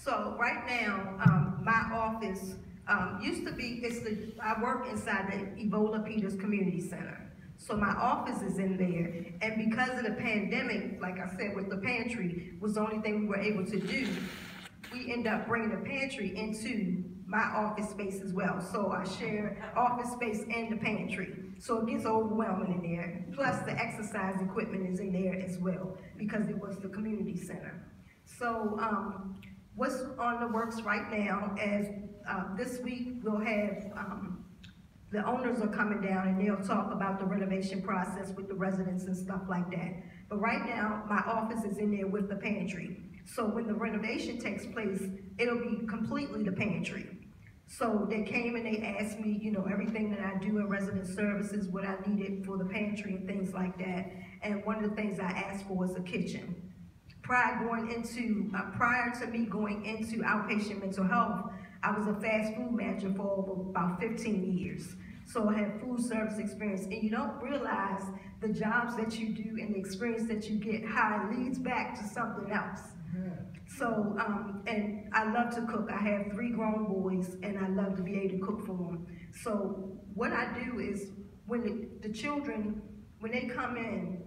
So right now, my office used to be, I work inside the Ebola Peters Community Center. So my office is in there, and because of the pandemic, like I said, with the pantry, was the only thing we were able to do, we end up bringing the pantry into my office space as well. So I share office space and the pantry. So it gets overwhelming in there. Plus the exercise equipment is in there as well, because it was the community center. So what's on the works right now is this week we'll have, the owners are coming down and they'll talk about the renovation process with the residents and stuff like that. But right now, my office is in there with the pantry. So when the renovation takes place, it'll be completely the pantry. So they came and they asked me, you know, everything that I do in resident services, what I needed for the pantry and things like that. And one of the things I asked for was a kitchen. Prior to me going into outpatient mental health, I was a fast food manager for about 15 years. So I had food service experience, and you don't realize the jobs that you do and the experience that you get, how it leads back to something else. So, and I love to cook. I have 3 grown boys, and I love to be able to cook for them. So what I do is, when the children, when they come in,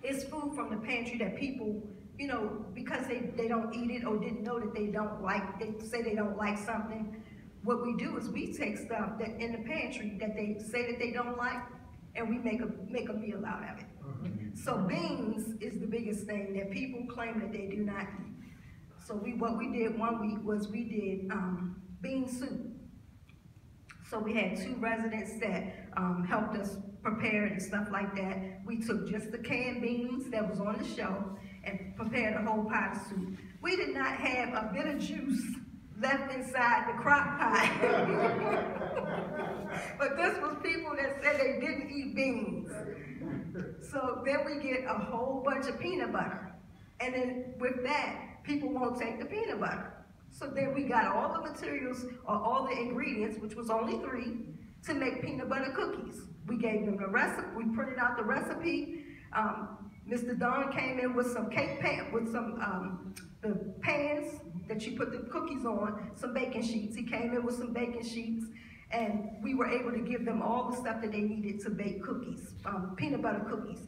it's food from the pantry that people, you know, because they don't eat it or didn't know that they don't like, they say they don't like something, what we do is we take stuff that in the pantry that they say that they don't like, and we make a meal out of it. So beans is the biggest thing that people claim that they do not eat. So what we did one week was we did bean soup. So we had 2 residents that helped us prepare it and stuff like that. We took just the canned beans that was on the shelf and prepared a whole pot of soup. We did not have a bit of juice left inside the crock pot. But this was people that said they didn't eat beans. So then we get a whole bunch of peanut butter. And then with that, people won't take the peanut butter. So then we got all the materials, or all the ingredients, which was only 3, to make peanut butter cookies. We gave them the recipe, we printed out the recipe. Mr. Don came in with some cake pan, with some the pans that you put the cookies on, some baking sheets. He came in with some baking sheets, and we were able to give them all the stuff that they needed to bake cookies, peanut butter cookies.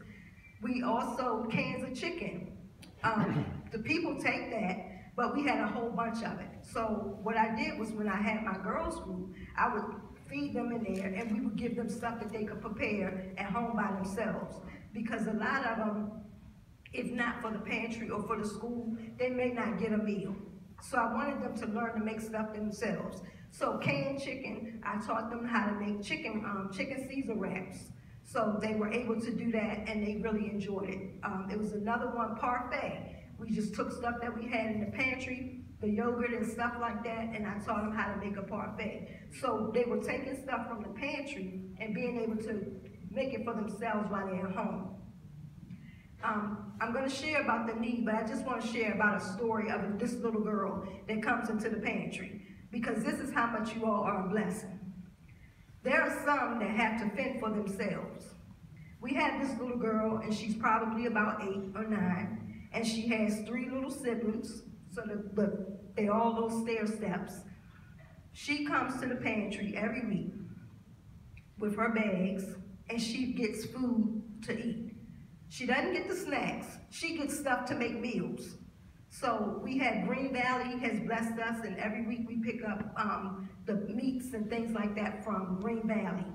We also, cans of chicken. The people take that, but we had a whole bunch of it. So what I did was, when I had my girls' group, I would feed them in there, and we would give them stuff that they could prepare at home by themselves. Because a lot of them, if not for the pantry or for the school, they may not get a meal. So I wanted them to learn to make stuff themselves. So canned chicken, I taught them how to make chicken Caesar wraps. So they were able to do that, and they really enjoyed it. There was another one, parfait. We just took stuff that we had in the pantry, the yogurt and stuff like that, and I taught them how to make a parfait. So they were taking stuff from the pantry and being able to make it for themselves while they're at home. I'm going to share about the need, but I just want to share about a story of this little girl that comes into the pantry, because this is how much you all are a blessing. There are some that have to fend for themselves. We had this little girl, and she's probably about 8 or 9, and she has 3 little siblings, so they all those stair steps. She comes to the pantry every week with her bags, and she gets food to eat. She doesn't get the snacks. She gets stuff to make meals. So we had Green Valley has blessed us, and every week we pick up the meats and things like that from Green Valley.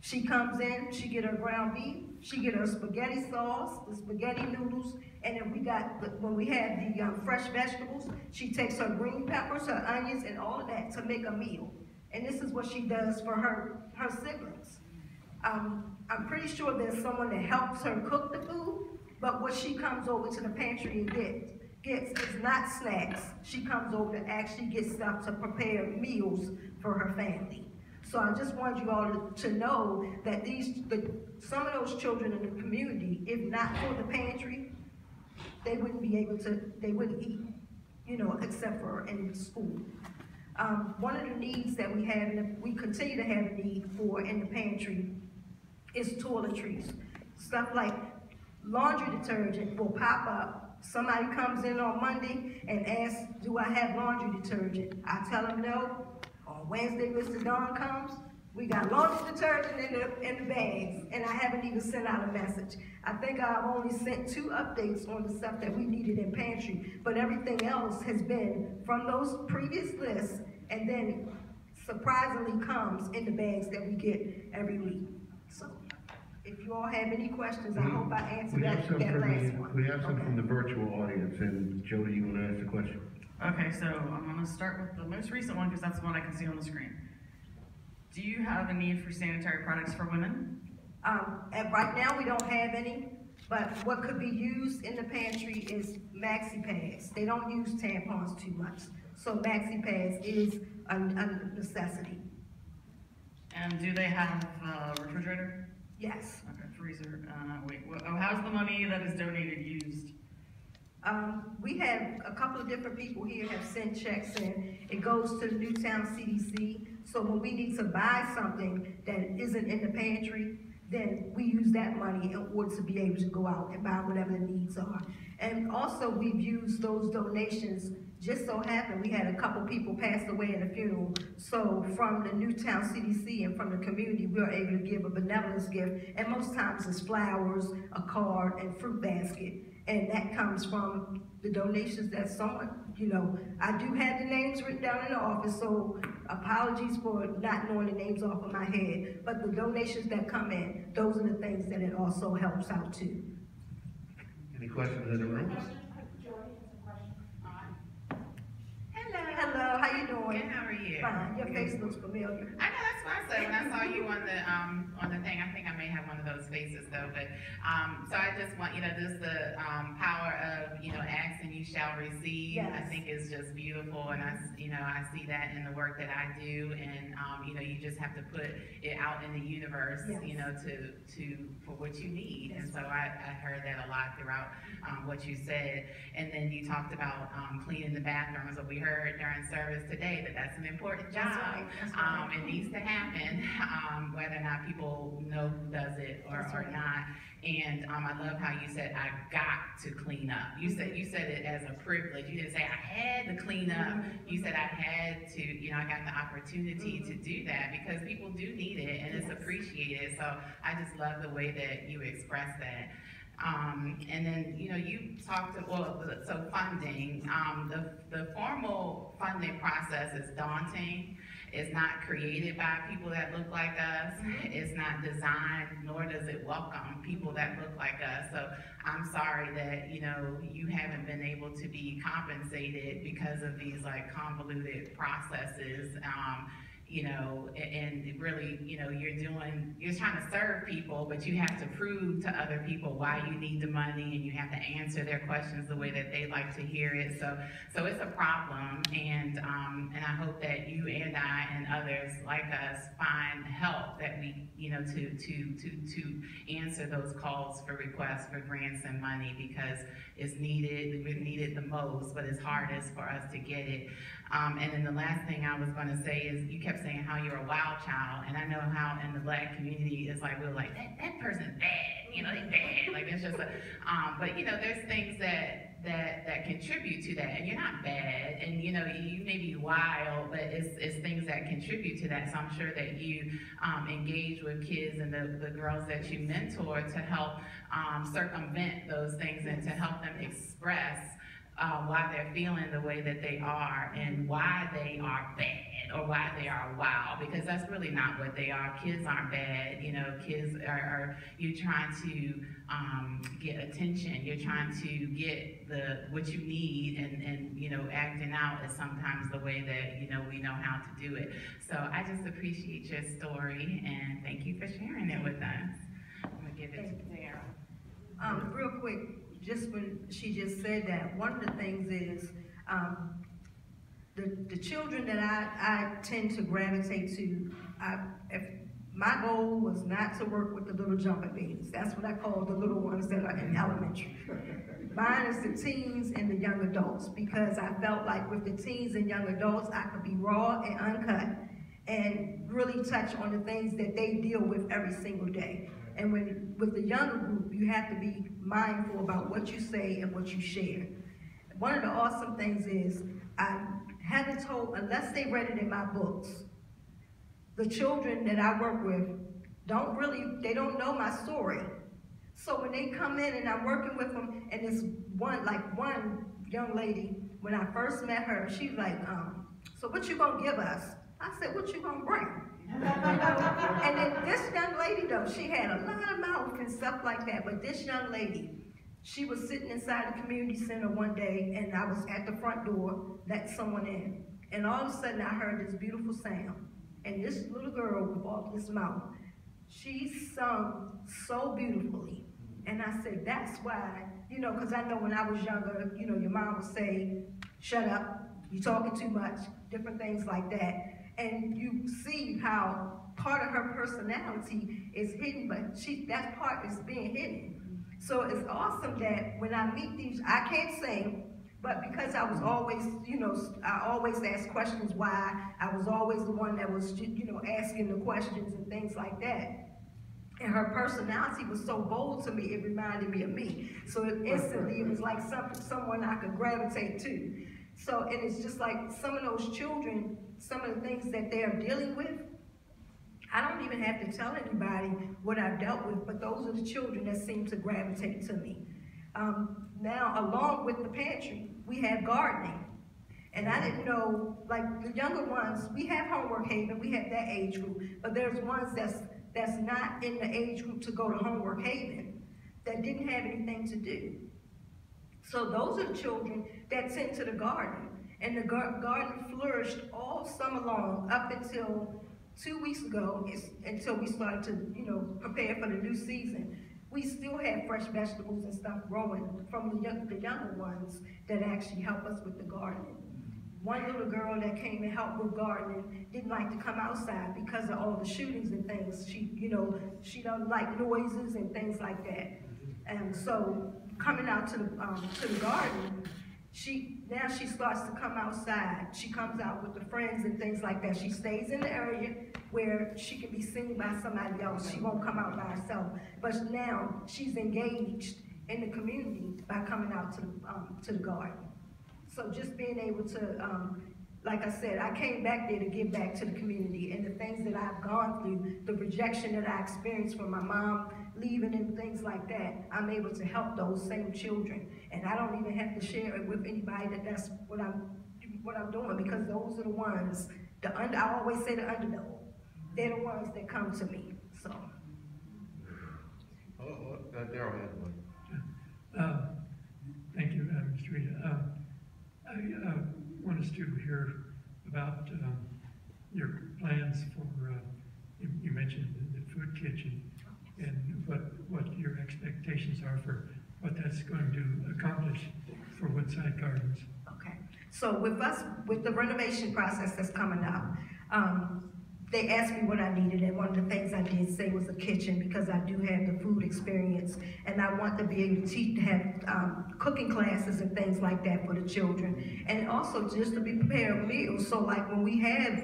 She comes in, she get her ground beef, she get her spaghetti sauce, the spaghetti noodles, and then we got, when we had the fresh vegetables, she takes her green peppers, her onions, and all of that to make a meal. And this is what she does for her siblings. I'm pretty sure there's someone that helps her cook the food, but what she comes over to the pantry and gets is not snacks. She comes over to actually get stuff to prepare meals for her family. So I just wanted you all to know that some of those children in the community, if not for the pantry, they wouldn't be able to, they wouldn't eat, you know, except for in school. One of the needs that we have, and we continue to have a need for in the pantry, is toiletries. Stuff like laundry detergent will pop up somebody comes in on Monday and asks, do I have laundry detergent? I tell them no. On Wednesday, Mr. Don comes, we got laundry detergent in the bags, and I haven't even sent out a message. I think I've only sent 2 updates on the stuff that we needed in pantry, but everything else has been from those previous lists, and then surprisingly comes in the bags that we get every week. So, if you all have any questions, I hope I answered that last one. We have some from the virtual audience, and Jody, you want to ask the question? Okay, so I'm going to start with the most recent one because that's the one I can see on the screen. Do you have a need for sanitary products for women? And right now we don't have any, but what could be used in the pantry is maxi pads. They don't use tampons too much, so maxi pads is a necessity. And do they have a refrigerator? Yes. Okay, freezer. How's the money that is donated used? We have a couple of different people here have sent checks in. It goes to the Newtowne CDC. So when we need to buy something that isn't in the pantry, then we use that money in order to be able to go out and buy whatever the needs are. And also we've used those donations. Just so happened we had a couple people pass away at a funeral. So from the Newtowne CDC and from the community, we were able to give a benevolence gift. And most times it's flowers, a card, and fruit basket. And that comes from the donations that someone, I do have the names written down in the office, so apologies for not knowing the names off of my head. But the donations that come in, those are the things that it also helps out too. Any questions in the room? Hello, how you doing? Good, how are you? Fine. Your face looks familiar. I know, that's what I said when I saw you on the thing. I think I may have one of those faces though, but so I just want, this the power of, ask and you shall receive. Yes. I think is just beautiful, and I see that in the work that I do, and you just have to put it out in the universe, yes. For what you need. Yes. And so I heard that a lot throughout what you said, and then you talked about cleaning the bathrooms. So we heard during service today that's an important job. That's right. It needs to happen, whether or not people know who does it or not. And I love how you said, I got to clean up. You said it as a privilege. You didn't say I had to clean up. You said I had to, I got the opportunity to do that because people do need it and it's appreciated. So I just love the way that you express that. And then, you talked, so funding, the formal funding process is daunting. It's not created by people that look like us. It's not designed, nor does it welcome people that look like us. So I'm sorry that, you haven't been able to be compensated because of these convoluted processes. And really, you're trying to serve people, but you have to prove to other people why you need the money, and you have to answer their questions the way that they like to hear it. So it's a problem, and I hope that you and I and others like us find help that we, to answer those calls for requests for grants and money, because it's needed. We need it the most, but it's hardest for us to get it. And then the last thing I was going to say is you kept saying how you're a wild child, and I know how in the Black community it's we're like that person's bad, they bad, it's just but there's things that contribite to that, and you're not bad, and you may be wild, but it's things that contribute to that. So I'm sure that you engage with kids and the girls that you mentor to help circumvent those things and to help them express why they're feeling the way that they are and why they are bad or why they are wild, because that's really not what they are. Kids aren't bad, kids are you're trying to get attention, you're trying to get what you need, and acting out is sometimes the way that we know how to do it. So I just appreciate your story, and thank you for sharing it with us. I'm gonna give it to Darrel. Real quick, just when she just said that, one of the things is the children that I tend to gravitate to, if my goal was not to work with the little jumping beans. That's what I call the little ones that are in elementary. Mine is the teens and the young adults, because I felt like with the teens and young adults, I could be raw and uncut and really touch on the things that they deal with every single day. And with the younger group, you have to be mindful about what you say and what you share. One of the awesome things is, I haven't told, unless they read it in my books, the children that I work with they don't know my story. So when they come in and I'm working with them, and it's one young lady, when I first met her, she's like, so what you gonna give us? I said, what you gonna bring? And then this young lady though, she had a lot of mouth and stuff like that, but this young lady, she was sitting inside the community center one day, and I was at the front door, letting someone in. And all of a sudden I heard this beautiful sound. And this little girl with all this mouth, she sung so beautifully. And I said, that's why, because I know when I was younger, your mom would say, shut up, you're talking too much, different things like that. And you see how part of her personality is hidden, but that part is being hidden. So it's awesome that when I meet these, I can't sing, but because I was always, I always asked questions why, I was always the one that was, asking the questions and things like that. And her personality was so bold to me, it reminded me of me. So instantly, it was like someone I could gravitate to. So, and it's just like some of those children, some of the things that they're dealing with, I don't even have to tell anybody what I've dealt with, but those are the children that seem to gravitate to me. Now, along with the pantry, we have gardening. And I didn't know, like the younger ones, we have Homework Haven, we have that age group, but there's ones that's not in the age group to go to Homework Haven that didn't have anything to do. So those are the children that tend to the garden. And the garden flourished all summer long up until 2 weeks ago, until we started to, prepare for the new season. We still have fresh vegetables and stuff growing from the younger ones that actually help us with the gardening. One little girl that came and helped with gardening didn't like to come outside because of all the shootings and things. She don't like noises and things like that. And so coming out to the garden, now she starts to come outside. She comes out with the friends and things like that. She stays in the area where she can be seen by somebody else. She won't come out by herself. But now she's engaged in the community by coming out to the garden. So just being able to, like I said, I came back there to give back to the community, and the things that I've gone through, the rejection that I experienced from my mom leaving and things like that, I'm able to help those same children. And I don't even have to share it with anybody that's what I'm doing, because those are the ones, I always say the underdog. They're the ones that come to me, so. Darrel has one. Thank you, Ms. Rita. I want us to hear about your plans for, you mentioned the food kitchen, and what your expectations are for what that's going to accomplish for Woodside Gardens. Okay, so with the renovation process that's coming up, they asked me what I needed, and one of the things I did say was a kitchen, because I do have the food experience, and I want to be able to have cooking classes and things like that for the children, and also just to be prepared meals. So like when we have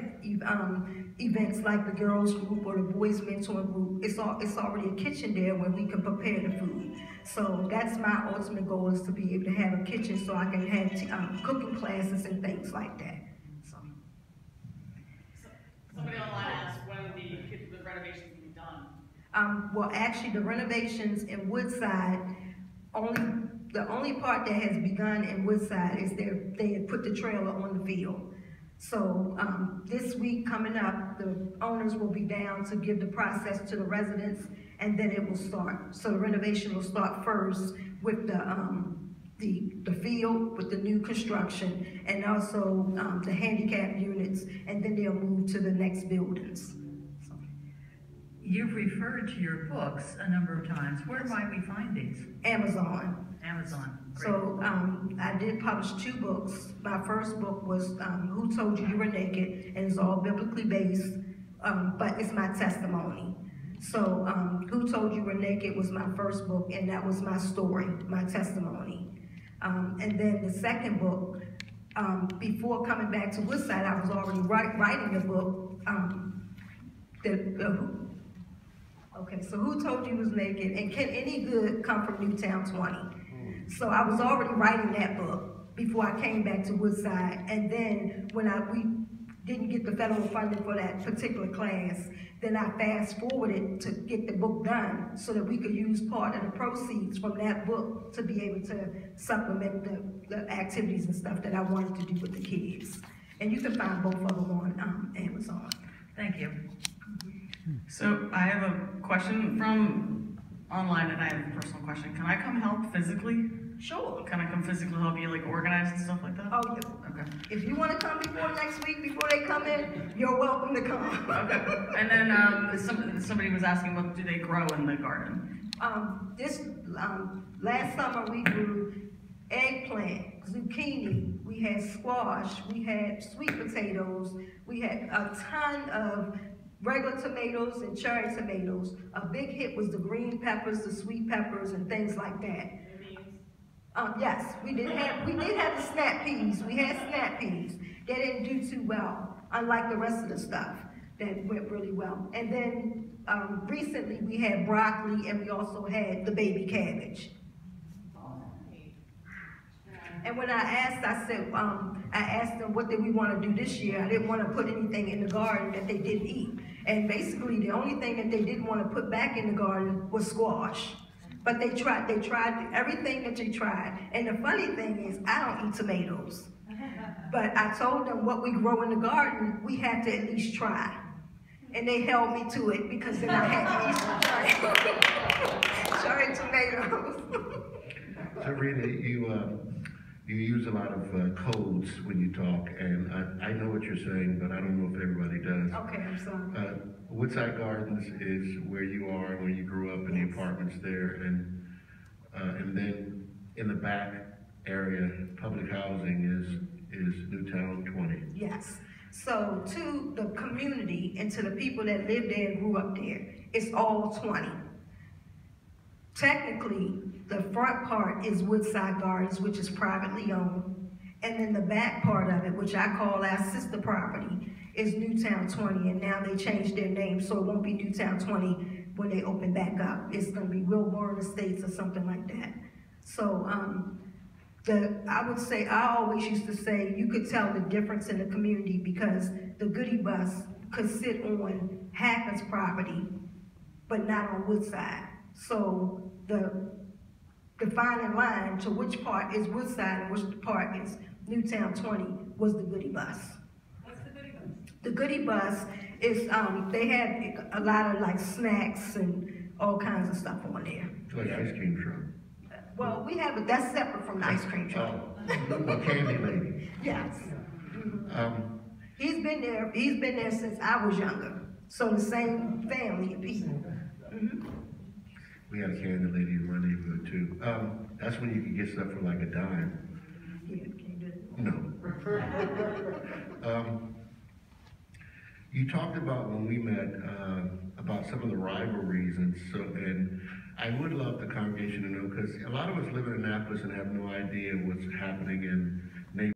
events like the girls group or the boys mentoring group, it's already a kitchen there where we can prepare the food. So that's my ultimate goal, is to be able to have a kitchen so I can have cooking classes and things like that. Somebody online asked when the renovations will be done. Well, actually, the renovations in Woodside, the only part that has begun in Woodside is they had put the trailer on the field. So this week coming up, the owners will be down to give the process to the residents, and then it will start. So the renovation will start first with the field with the new construction, and also the handicap units, and then they'll move to the next buildings. So. You've referred to your books a number of times. Where might we find these? Amazon. Amazon. Great. So I did publish 2 books. My first book was Who Told You You Were Naked, and it's all biblically based, but it's my testimony. So Who Told You Were Naked was my first book, and that was my story, my testimony. And then the second book, before coming back to Woodside, I was already writing a book. Okay, so who told you was naked, and can any good come from Newtowne 20? So I was already writing that book before I came back to Woodside, and then when we didn't get the federal funding for that particular class, then I fast forwarded to get the book done so that we could use part of the proceeds from that book to be able to supplement the activities and stuff that I wanted to do with the kids. And you can find both of them on Amazon. Thank you. So I have a question from online, and I have a personal question. Can I come help physically? Sure. Can I come physically help you, like, organize and stuff like that? Oh, yeah. Okay. If you want to come before next week, before they come in, you're welcome to come. Okay. And then somebody was asking, what do they grow in the garden? Last summer we grew eggplant, zucchini, we had squash, we had sweet potatoes, we had a ton of regular tomatoes and cherry tomatoes. A big hit was the green peppers, the sweet peppers, and things like that. Yes, we did have the snap peas. We had snap peas. They didn't do too well, unlike the rest of the stuff that went really well. And then recently we had broccoli, and we also had the baby cabbage. And when I asked, I asked them what did we want to do this year. I didn't want to put anything in the garden that they didn't eat. And basically the only thing that they didn't want to put back in the garden was squash. But they tried everything that they tried. And the funny thing is, I don't eat tomatoes. But I told them what we grow in the garden, we had to at least try. And they held me to it because then I had to eat cherry tomatoes. So Rita, you use a lot of codes when you talk, and I know what you're saying, but I don't know if everybody does. Okay, I'm sorry. Woodside Gardens is where you are, where you grew up, in the apartments there, and then in the back area, public housing is Newtowne 20. Yes. So to the community and to the people that live there and grew up there, it's all 20. Technically, the front part is Woodside Gardens, which is privately owned, and then the back part of it, which I call our sister property, is Newtowne 20, and now they changed their name, so it won't be Newtowne 20 when they open back up. It's going to be Wilburn Estates or something like that. So I would say, I always used to say, you could tell the difference in the community because the goodie bus could sit on Hackett's property, but not on Woodside. So the defining line to which part is Woodside and which part is Newtowne 20 was the goodie bus. What's the goodie bus? The goodie bus is, they had a lot of like snacks and all kinds of stuff on there. It's like ice cream truck. Well, we have it, that's separate from the ice cream truck. Oh, Candy Lady. Yes. He's been there since I was younger. So the same family of people. We had a Candy Lady in my neighborhood too. That's when you could get stuff for like a dime. Yeah, can't do it. No. You talked about when we met about some of the rivalries, and I would love the congregation to know, because a lot of us live in Annapolis and have no idea what's happening in